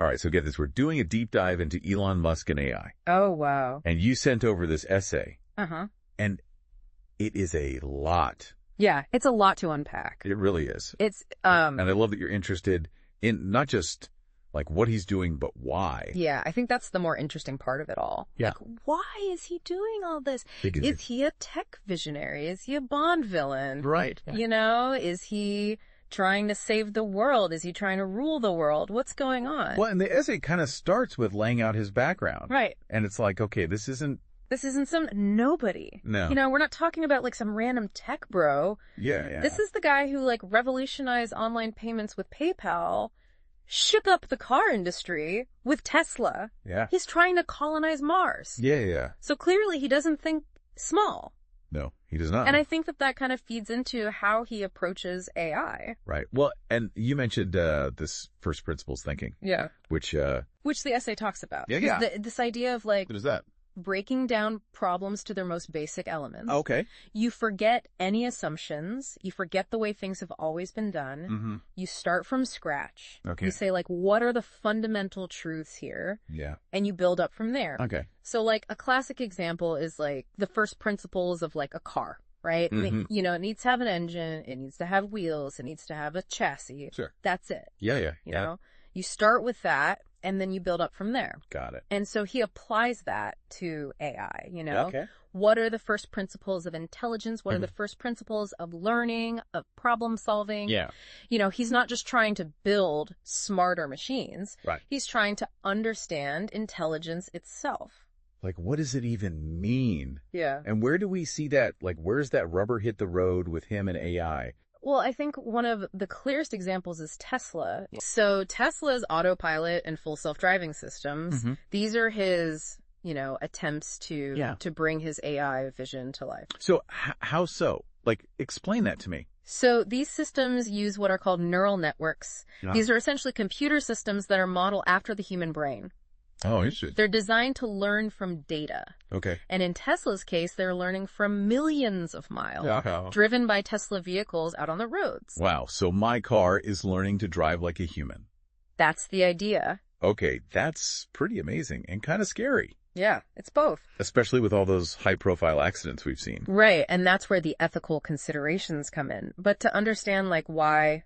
All right, so get this. We're doing a deep dive into Elon Musk and AI. Oh, wow. And you sent over this essay. Uh-huh. And it is a lot. Yeah, it's a lot to unpack. It really is. It's, And I love that you're interested in not just like what he's doing, but why. Yeah, I think that's the more interesting part of it all. Yeah. Like, why is he doing all this? Because Is he a tech visionary? Is he a Bond villain? Right. You know, is he trying to save the world? Is he trying to rule the world? What's going on? Well, and the essay kind of starts with laying out his background. Right. And it's like, okay, this isn't some nobody. No. You know, we're not talking about like some random tech bro. Yeah. This is the guy who like revolutionized online payments with PayPal, shook up the car industry with Tesla. Yeah. He's trying to colonize Mars. Yeah. So clearly he doesn't think small. No, he does not. And I think that kind of feeds into how he approaches AI. Right. Well, and you mentioned this first principles thinking. Yeah. Which the essay talks about. Yeah. This idea of like What is that? breaking down problems to their most basic elements. Okay. You forget any assumptions. You forget the way things have always been done. Mm-hmm. You start from scratch. Okay. You say, like, what are the fundamental truths here? Yeah. And you build up from there. Okay. So, like, a classic example is, like, the first principles of, like, a car, right? Mm-hmm. You know, it needs to have an engine. It needs to have wheels. It needs to have a chassis. Sure. That's it. Yeah. You know? You start with that, and then you build up from there. Got it. And so he applies that to AI, you know? Okay. What are the first principles of intelligence? What are the first principles of learning, of problem solving? Yeah. You know, he's not just trying to build smarter machines. Right. He's trying to understand intelligence itself. Like, what does it even mean? Yeah. And where do we see that? Like, where's that rubber hit the road with him and AI? Well, I think one of the clearest examples is Tesla. So Tesla's autopilot and full self-driving systems, these are his, you know, attempts to bring his AI vision to life. So how so? Like, explain that to me. So these systems use what are called neural networks. These are essentially computer systems that are modeled after the human brain. Oh, interesting. They're designed to learn from data. Okay. And in Tesla's case, they're learning from millions of miles, driven by Tesla vehicles out on the roads. Wow. So my car is learning to drive like a human. That's the idea. Okay. That's pretty amazing and kind of scary. Yeah, it's both. Especially with all those high-profile accidents we've seen. Right. And that's where the ethical considerations come in. But to understand, like, why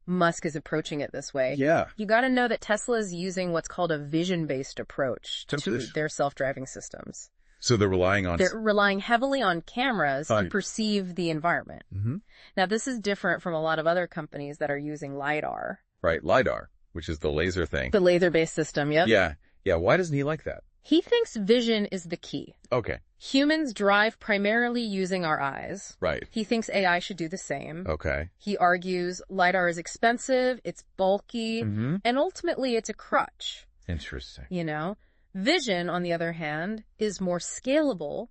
Musk is approaching it this way. Yeah. You got to know that Tesla is using what's called a vision-based approach to their self-driving systems. So they're relying heavily on cameras to perceive the environment. Mm-hmm. Now, this is different from a lot of other companies that are using LiDAR. Right. LiDAR, which is the laser thing. The laser-based system, yep. Yeah. Why doesn't he like that? He thinks vision is the key. Okay. Humans drive primarily using our eyes. Right. He thinks AI should do the same. Okay. He argues LiDAR is expensive, it's bulky, and ultimately it's a crutch. Interesting. You know? Vision, on the other hand, is more scalable.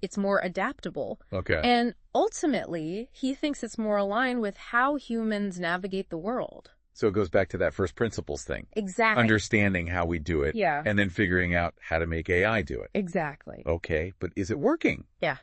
It's more adaptable. Okay. And ultimately, he thinks it's more aligned with how humans navigate the world. So it goes back to that first principles thing. Exactly. Understanding how we do it. Yeah. And then figuring out how to make AI do it. Exactly. Okay. But is it working? Yeah.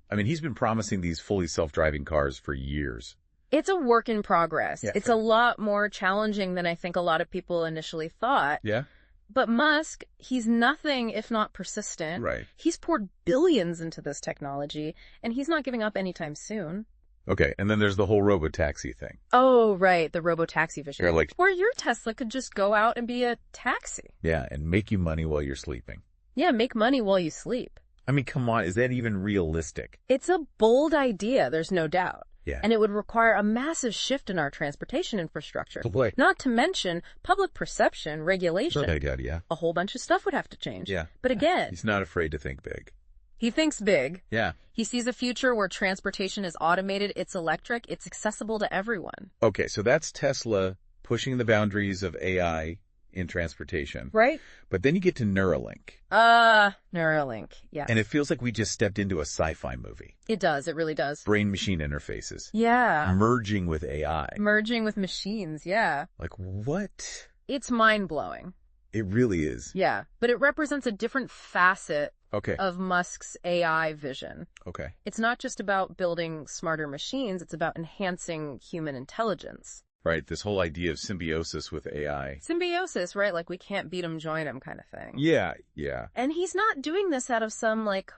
I mean, he's been promising these fully self-driving cars for years. It's a work in progress. Yeah, it's a lot more challenging than I think a lot of people initially thought. Yeah. But Musk, he's nothing if not persistent. Right. He's poured billions into this technology, and he's not giving up anytime soon. Okay, and then there's the whole robo-taxi thing. Oh, right, the robo-taxi vision. Like, where your Tesla could just go out and be a taxi. Yeah, and make you money while you're sleeping. Yeah, make money while you sleep. I mean, come on, is that even realistic? It's a bold idea, there's no doubt. Yeah. And it would require a massive shift in our transportation infrastructure. Oh, boy. Not to mention public perception, regulation. Oh, God, yeah. A whole bunch of stuff would have to change. Yeah. But again, he's not afraid to think big. He thinks big. Yeah. He sees a future where transportation is automated, it's electric, it's accessible to everyone. Okay, so that's Tesla pushing the boundaries of AI in transportation. Right. But then you get to Neuralink. Neuralink, yeah. And it feels like we just stepped into a sci-fi movie. It does, it really does. Brain-machine interfaces. Yeah. Merging with AI. Merging with machines, yeah. Like, what? It's mind-blowing. It really is. Yeah, but it represents a different facet Okay. of Musk's AI vision. Okay. It's not just about building smarter machines, it's about enhancing human intelligence. Right, this whole idea of symbiosis with AI. Symbiosis, right? Like we can't beat 'em, join 'em kind of thing. Yeah, yeah. And he's not doing this out of some, like,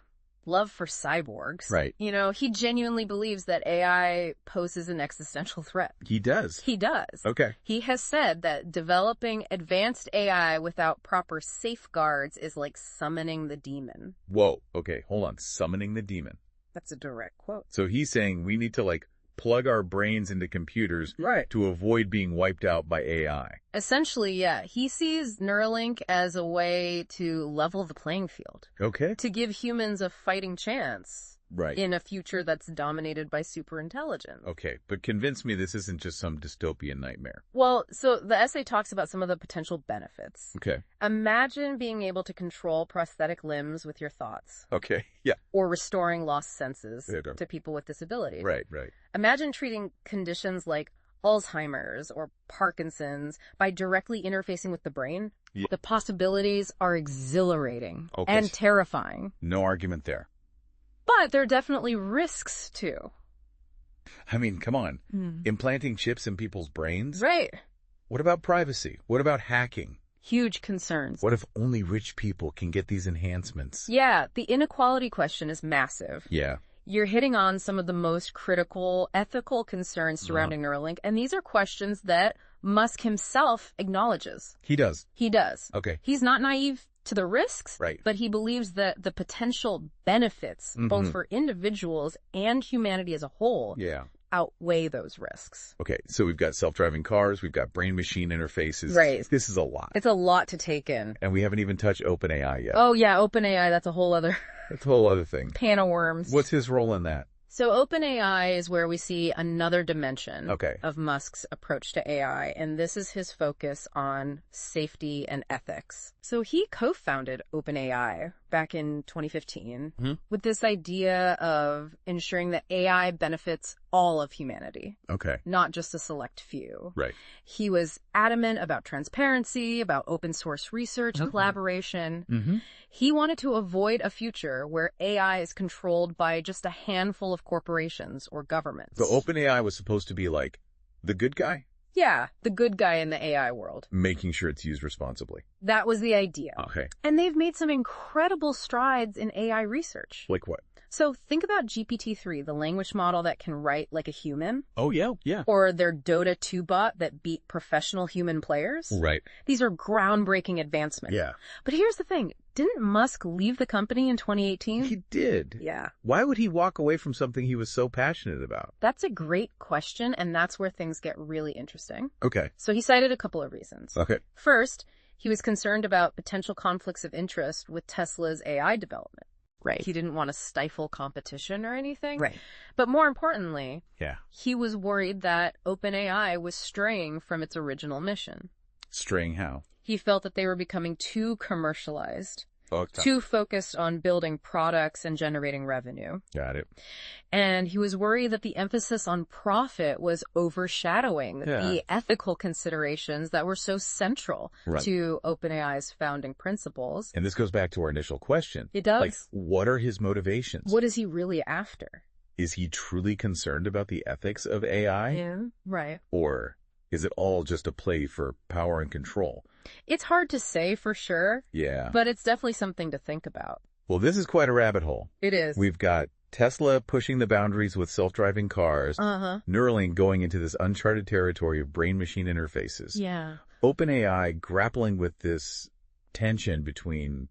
love for cyborgs. Right. You know, he genuinely believes that AI poses an existential threat. He does. He does. Okay. He has said that developing advanced AI without proper safeguards is like summoning the demon. Whoa, okay, hold on. Summoning the demon. That's a direct quote. So he's saying we need to, like, plug our brains into computers to avoid being wiped out by AI. Essentially, yeah. He sees Neuralink as a way to level the playing field. Okay. To give humans a fighting chance. Right. In a future that's dominated by superintelligence. Okay, but convince me this isn't just some dystopian nightmare. Well, so the essay talks about some of the potential benefits. Okay. Imagine being able to control prosthetic limbs with your thoughts. Okay, yeah. Or restoring lost senses to people with disabilities. Right, right. Imagine treating conditions like Alzheimer's or Parkinson's by directly interfacing with the brain. Yeah. The possibilities are exhilarating and terrifying. No argument there. But there are definitely risks, too. I mean, come on. Implanting chips in people's brains? Right. What about privacy? What about hacking? Huge concerns. What if only rich people can get these enhancements? Yeah, the inequality question is massive. Yeah. You're hitting on some of the most critical ethical concerns surrounding Neuralink, and these are questions that Musk himself acknowledges. He does? He does. Okay. He's not naive to the risks, right, but he believes that the potential benefits, both for individuals and humanity as a whole, outweigh those risks. Okay, so we've got self-driving cars, we've got brain-machine interfaces. Right. This is a lot. It's a lot to take in. And we haven't even touched OpenAI yet. Oh, yeah, OpenAI, that's a whole other... That's a whole other thing. Pan of worms. What's his role in that? So OpenAI is where we see another dimension of Musk's approach to AI, and this is his focus on safety and ethics. So he co-founded OpenAI back in 2015 with this idea of ensuring that AI benefits all of humanity, not just a select few. Right. He was adamant about transparency, about open source research, collaboration. He wanted to avoid a future where AI is controlled by just a handful of corporations or governments. So OpenAI was supposed to be like the good guy? Yeah, the good guy in the AI world. Making sure it's used responsibly. That was the idea. Okay. And they've made some incredible strides in AI research. Like what? So think about GPT-3, the language model that can write like a human. Oh, yeah, yeah. Or their Dota 2 bot that beat professional human players. Right. These are groundbreaking advancements. Yeah. But here's the thing. Didn't Musk leave the company in 2018? He did. Yeah. Why would he walk away from something he was so passionate about? That's a great question, and that's where things get really interesting. Okay. So he cited a couple of reasons. Okay. First, he was concerned about potential conflicts of interest with Tesla's AI development. Right. He didn't want to stifle competition or anything. Right. But more importantly, he was worried that OpenAI was straying from its original mission. Straying how? He felt that they were becoming too commercialized, too focused on building products and generating revenue. Got it. And he was worried that the emphasis on profit was overshadowing the ethical considerations that were so central to OpenAI's founding principles. And this goes back to our initial question. It does. Like, what are his motivations? What is he really after? Is he truly concerned about the ethics of AI? Yeah, right. Or is it all just a play for power and control? It's hard to say for sure. Yeah. But it's definitely something to think about. Well, this is quite a rabbit hole. It is. We've got Tesla pushing the boundaries with self-driving cars. Neuralink going into this uncharted territory of brain-machine interfaces. Yeah. OpenAI grappling with this tension between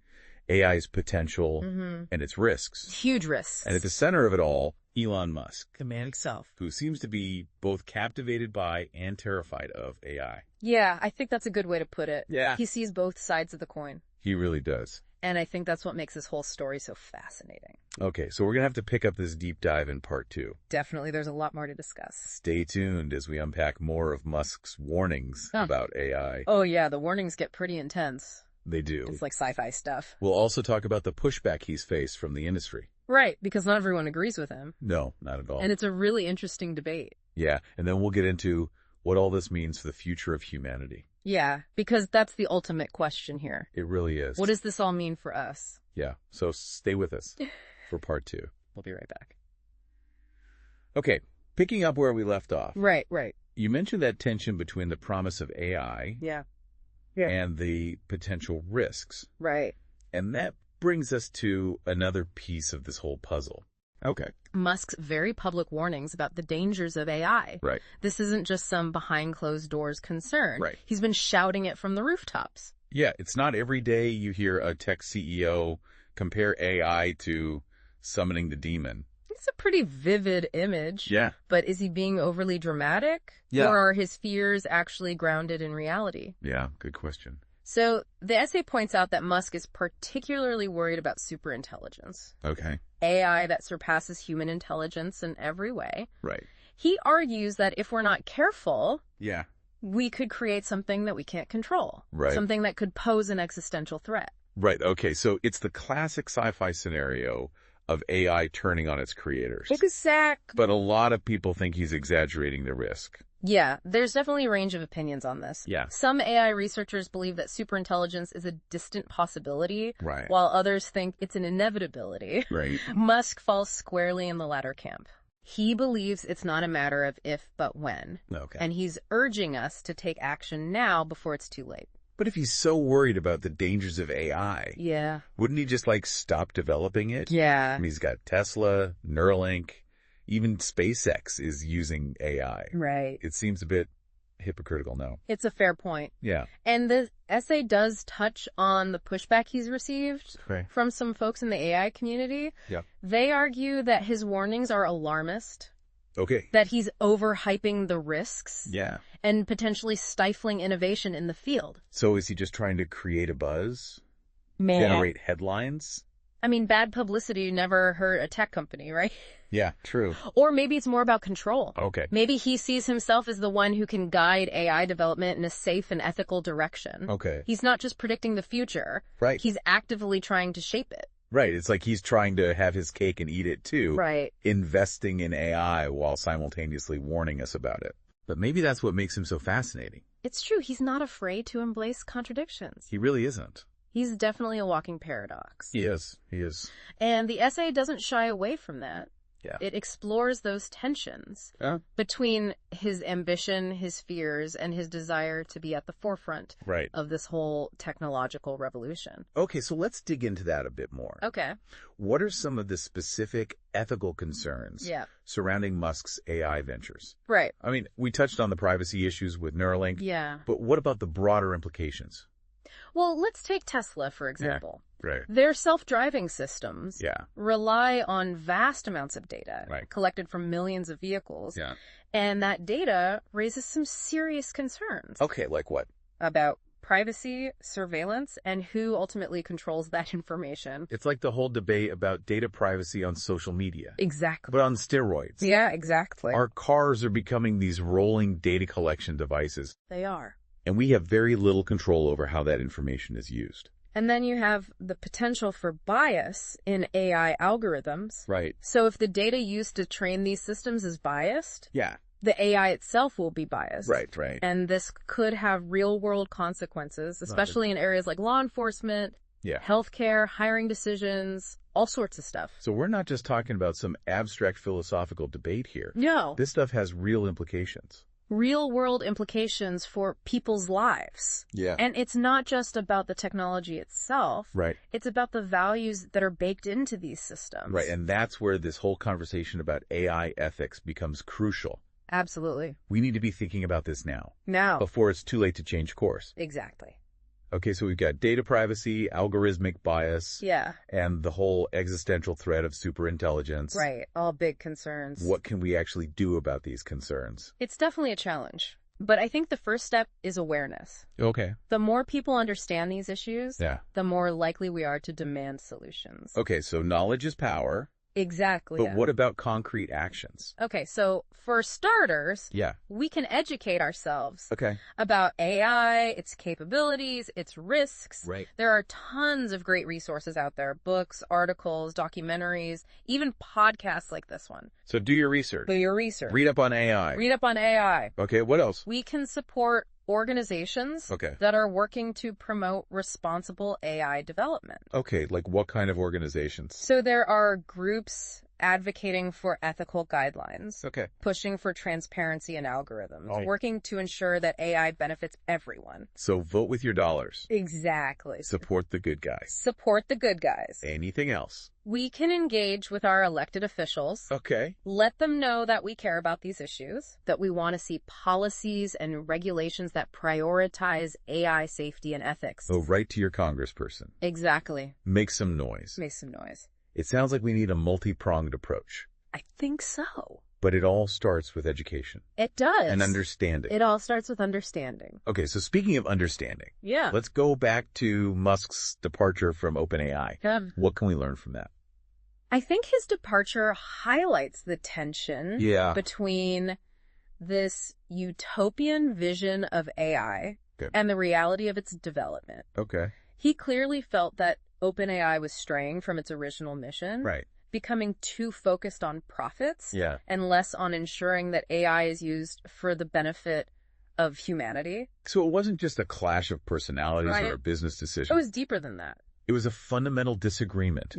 AI's potential and its risks. Huge risks. And at the center of it all, Elon Musk. The man himself. Who seems to be both captivated by and terrified of AI. Yeah, I think that's a good way to put it. Yeah. He sees both sides of the coin. He really does. And I think that's what makes this whole story so fascinating. Okay, so we're going to have to pick up this deep dive in part 2. Definitely, there's a lot more to discuss. Stay tuned as we unpack more of Musk's warnings about AI. Oh yeah, the warnings get pretty intense. They do. It's like sci-fi stuff. We'll also talk about the pushback he's faced from the industry. Right, because not everyone agrees with him. No, not at all. And it's a really interesting debate. Yeah, and then we'll get into what all this means for the future of humanity. Yeah, because that's the ultimate question here. It really is. What does this all mean for us? Yeah, so stay with us for part 2. We'll be right back. Okay, picking up where we left off. Right. you mentioned that tension between the promise of AI and the potential risks. Right. And that brings us to another piece of this whole puzzle. Okay. Musk's very public warnings about the dangers of AI. Right. This isn't just some behind closed doors concern. Right. He's been shouting it from the rooftops. Yeah, it's not every day you hear a tech CEO compare AI to summoning the demon. It's a pretty vivid image. Yeah. But is he being overly dramatic? Yeah. Or are his fears actually grounded in reality? Yeah, good question. So the essay points out that Musk is particularly worried about superintelligence. Okay. AI that surpasses human intelligence in every way. Right. He argues that if we're not careful, Yeah. we could create something that we can't control. Right. Something that could pose an existential threat. Right. Okay. So it's the classic sci-fi scenario of AI turning on its creators. Exactly. But a lot of people think he's exaggerating the risk. Yeah, there's definitely a range of opinions on this. Yeah. Some AI researchers believe that superintelligence is a distant possibility, Right. while others think it's an inevitability. Right. Musk falls squarely in the latter camp. He believes it's not a matter of if, but when. Okay. And he's urging us to take action now before it's too late. But if he's so worried about the dangers of AI, Yeah. wouldn't he just stop developing it? Yeah. I mean, he's got Tesla, Neuralink, even SpaceX is using AI. Right. It seems a bit hypocritical now. It's a fair point. Yeah. And the essay does touch on the pushback he's received from some folks in the AI community. Yeah. They argue that his warnings are alarmist. Okay. That he's overhyping the risks. Yeah. And potentially stifling innovation in the field. So is he just trying to create a buzz? Generate headlines? I mean, bad publicity never hurt a tech company, right? Yeah, true. Or maybe it's more about control. Okay. Maybe he sees himself as the one who can guide AI development in a safe and ethical direction. Okay. He's not just predicting the future. Right. He's actively trying to shape it. Right. It's like he's trying to have his cake and eat it too. Right. Investing in AI while simultaneously warning us about it. But maybe that's what makes him so fascinating. It's true. He's not afraid to embrace contradictions. He really isn't. He's definitely a walking paradox. He is. He is. And the essay doesn't shy away from that. Yeah. It explores those tensions between his ambition, his fears, and his desire to be at the forefront of this whole technological revolution. Okay, so let's dig into that a bit more. Okay. What are some of the specific ethical concerns surrounding Musk's AI ventures? Right. I mean, we touched on the privacy issues with Neuralink. Yeah. But what about the broader implications? Well, let's take Tesla, for example. Yeah, right. Their self-driving systems rely on vast amounts of data collected from millions of vehicles. Yeah. And that data raises some serious concerns. Okay, like what? About privacy, surveillance, and who ultimately controls that information. It's like the whole debate about data privacy on social media. Exactly. But on steroids. Yeah, exactly. Our cars are becoming these rolling data collection devices. They are. And we have very little control over how that information is used. And then you have the potential for bias in AI algorithms. Right. So if the data used to train these systems is biased, the AI itself will be biased. Right, right. And this could have real-world consequences, especially in areas like law enforcement, healthcare, hiring decisions, all sorts of stuff. So we're not just talking about some abstract philosophical debate here. No. This stuff has real implications. Real-world implications for people's lives. Yeah. And it's not just about the technology itself. Right. It's about the values that are baked into these systems. Right, and that's where this whole conversation about AI ethics becomes crucial. Absolutely. We need to be thinking about this now. Now. Before it's too late to change course. Exactly. Okay, so we've got data privacy, algorithmic bias. Yeah. And the whole existential threat of superintelligence. Right. All big concerns. What can we actually do about these concerns? It's definitely a challenge. But I think the first step is awareness. Okay. The more people understand these issues, the more likely we are to demand solutions. Okay, so knowledge is power. Exactly. But what about concrete actions? Okay, so for starters, Yeah. we can educate ourselves Okay. about AI, its capabilities, its risks. Right. There are tons of great resources out there, books, articles, documentaries, even podcasts like this one. So do your research. Do your research. Read up on AI. Read up on AI. Okay, what else? We can support organizations that are working to promote responsible AI development. Okay, like what kind of organizations? So there are groups, advocating for ethical guidelines. Okay. Pushing for transparency in algorithms. Oh. Working to ensure that AI benefits everyone. So vote with your dollars. Exactly. Support the good guys. Support the good guys. Anything else? We can engage with our elected officials. Okay. Let them know that we care about these issues, that we want to see policies and regulations that prioritize AI safety and ethics. Oh, right to your congressperson. Exactly. Make some noise. Make some noise. It sounds like we need a multi-pronged approach. I think so. But it all starts with education. It does. And understanding. It all starts with understanding. Okay, so speaking of understanding. Yeah. Let's go back to Musk's departure from OpenAI. Yeah. What can we learn from that? I think his departure highlights the tension between this utopian vision of AI and the reality of its development. Okay. He clearly felt that OpenAI was straying from its original mission, becoming too focused on profits and less on ensuring that AI is used for the benefit of humanity. So it wasn't just a clash of personalities or a business decision. It was deeper than that. It was a fundamental disagreement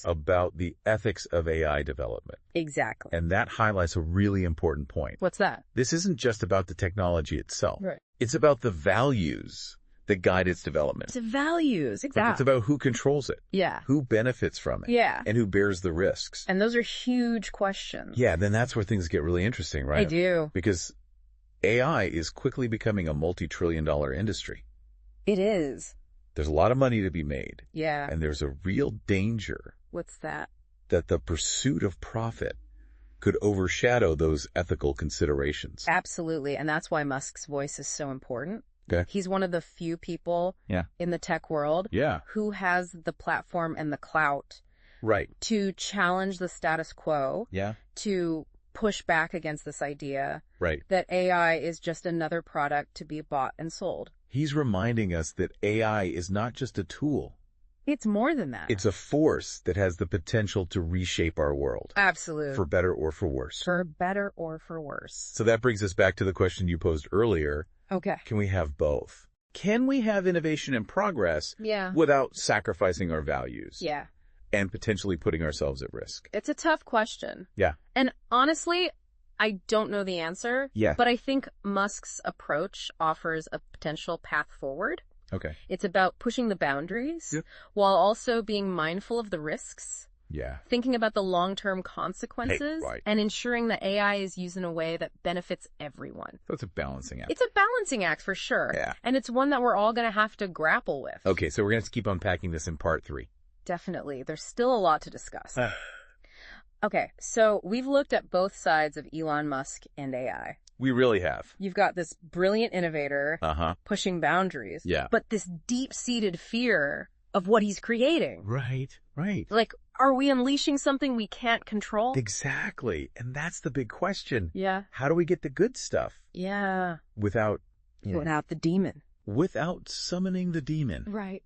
about the ethics of AI development. Exactly. And that highlights a really important point. What's that? This isn't just about the technology itself. Right. It's about the values that guide its development. It's values, exactly. It's about who controls it. Yeah. Who benefits from it. Yeah. And who bears the risks. And those are huge questions. Yeah, then that's where things get really interesting, right? They do. Because AI is quickly becoming a multi-trillion-dollar industry. It is. There's a lot of money to be made. Yeah. And there's a real danger. What's that? That the pursuit of profit could overshadow those ethical considerations. Absolutely. And that's why Musk's voice is so important. Okay. He's one of the few people in the tech world who has the platform and the clout to challenge the status quo, to push back against this idea that AI is just another product to be bought and sold. He's reminding us that AI is not just a tool. It's more than that. It's a force that has the potential to reshape our world. Absolutely. For better or for worse. For better or for worse. So that brings us back to the question you posed earlier. Okay. Can we have both? Can we have innovation and progress without sacrificing our values? Yeah. And potentially putting ourselves at risk? It's a tough question. Yeah. And honestly, I don't know the answer. Yeah. But I think Musk's approach offers a potential path forward. Okay. It's about pushing the boundaries while also being mindful of the risks. Yeah. Thinking about the long-term consequences and ensuring that AI is used in a way that benefits everyone. So it's a balancing act. It's a balancing act for sure. Yeah. And it's one that we're all going to have to grapple with. Okay, so we're going to keep unpacking this in part 3. Definitely. There's still a lot to discuss. Okay, so we've looked at both sides of Elon Musk and AI. We really have. You've got this brilliant innovator pushing boundaries. Yeah. But this deep-seated fear of what he's creating. Right. Like, are we unleashing something we can't control? Exactly. And that's the big question. Yeah. How do we get the good stuff? Yeah. Without the demon. Without summoning the demon. Right.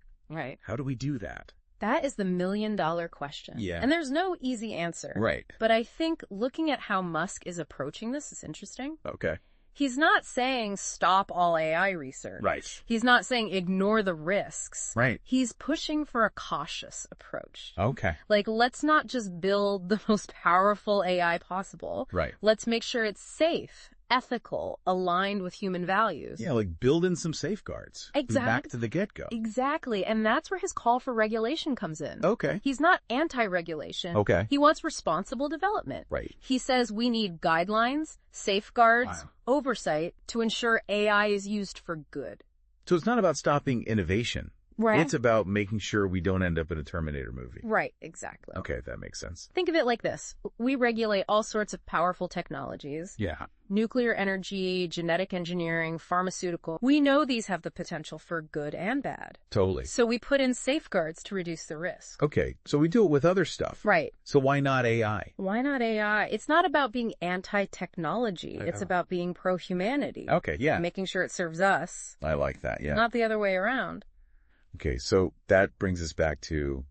How do we do that? That is the million-dollar question. Yeah. And there's no easy answer. Right. But I think looking at how Musk is approaching this is interesting. Okay. He's not saying stop all AI research. Right. He's not saying ignore the risks. Right. He's pushing for a cautious approach. Okay. Like, let's not just build the most powerful AI possible. Right. Let's make sure it's safe, ethical, aligned with human values. Yeah, like build in some safeguards. Exactly. Back to the get-go. Exactly. And that's where his call for regulation comes in. Okay. He's not anti-regulation. Okay. He wants responsible development. Right. He says we need guidelines, safeguards, oversight to ensure AI is used for good. So it's not about stopping innovation. Right. It's about making sure we don't end up in a Terminator movie. Right, exactly. Okay, that makes sense. Think of it like this. We regulate all sorts of powerful technologies. Yeah. Nuclear energy, genetic engineering, pharmaceutical. We know these have the potential for good and bad. Totally. So we put in safeguards to reduce the risk. Okay, so we do it with other stuff. Right. So why not AI? Why not AI? It's not about being anti-technology. It's about being pro-humanity. Okay, yeah. Making sure it serves us. I like that, yeah. Not the other way around. Okay, so that brings us back to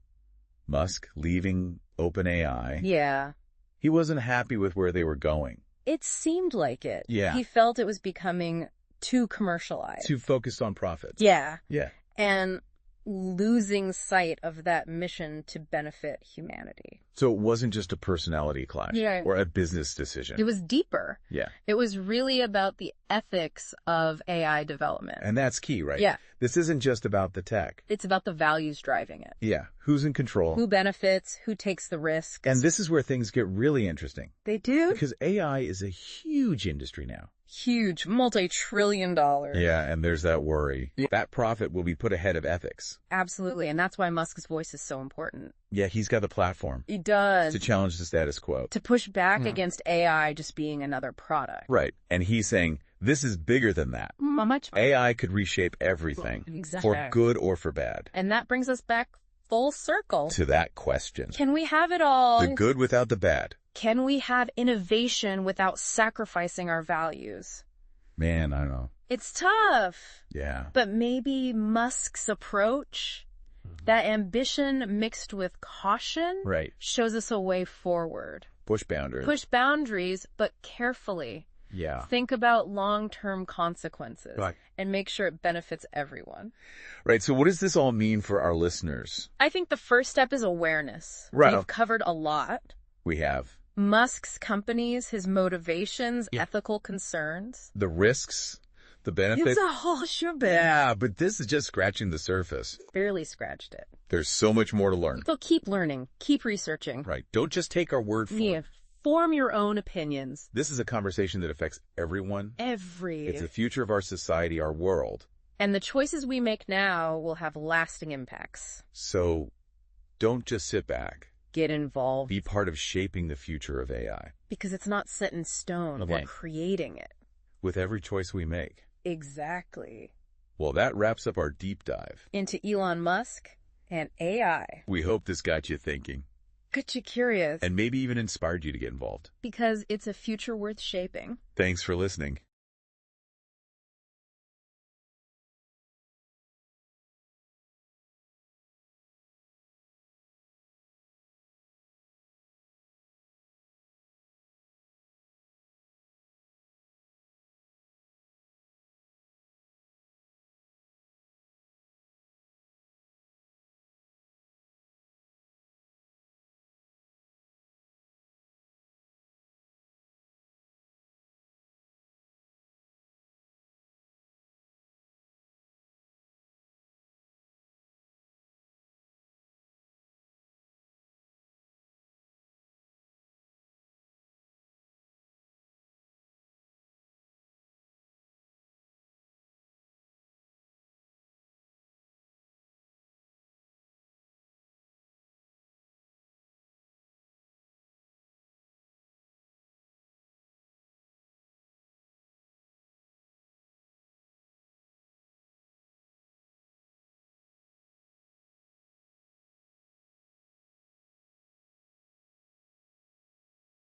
Musk leaving OpenAI. Yeah. He wasn't happy with where they were going. It seemed like it. Yeah. He felt it was becoming too commercialized. Too focused on profits. Yeah. Yeah. And losing sight of that mission to benefit humanity. So it wasn't just a personality clash or a business decision. It was deeper. Yeah. It was really about the ethics of AI development. And that's key, right? Yeah. This isn't just about the tech. It's about the values driving it. Yeah. Who's in control? Who benefits? Who takes the risks? And this is where things get really interesting. They do? Because AI is a huge industry now. Huge, multi-trillion-dollar. Yeah, and there's that worry. That profit will be put ahead of ethics. Absolutely, and that's why Musk's voice is so important. Yeah, he's got the platform. He does. To challenge the status quo. To push back against AI just being another product. Right, and he's saying, this is bigger than that. Much. AI could reshape everything. Exactly. For good or for bad. And that brings us back full circle. To that question. Can we have it all? The good without the bad. Can we have innovation without sacrificing our values? Man, I don't know. It's tough. Yeah. But maybe Musk's approach, that ambition mixed with caution, shows us a way forward. Push boundaries. Push boundaries, but carefully. Yeah. Think about long-term consequences. Right. And make sure it benefits everyone. Right. So what does this all mean for our listeners? I think the first step is awareness. Right. We've covered a lot. We have. Musk's companies, his motivations, ethical concerns. The risks, the benefits. It's a whole shebang. Yeah, but this is just scratching the surface. Barely scratched it. There's so much more to learn. So keep learning. Keep researching. Right. Don't just take our word for it. Form your own opinions. This is a conversation that affects everyone. It's the future of our society, our world. And the choices we make now will have lasting impacts. So don't just sit back. Get involved. Be part of shaping the future of AI. Because it's not set in stone. We're creating it. With every choice we make. Exactly. Well, that wraps up our deep dive. Into Elon Musk and AI. We hope this got you thinking. Got you curious. And maybe even inspired you to get involved. Because it's a future worth shaping. Thanks for listening.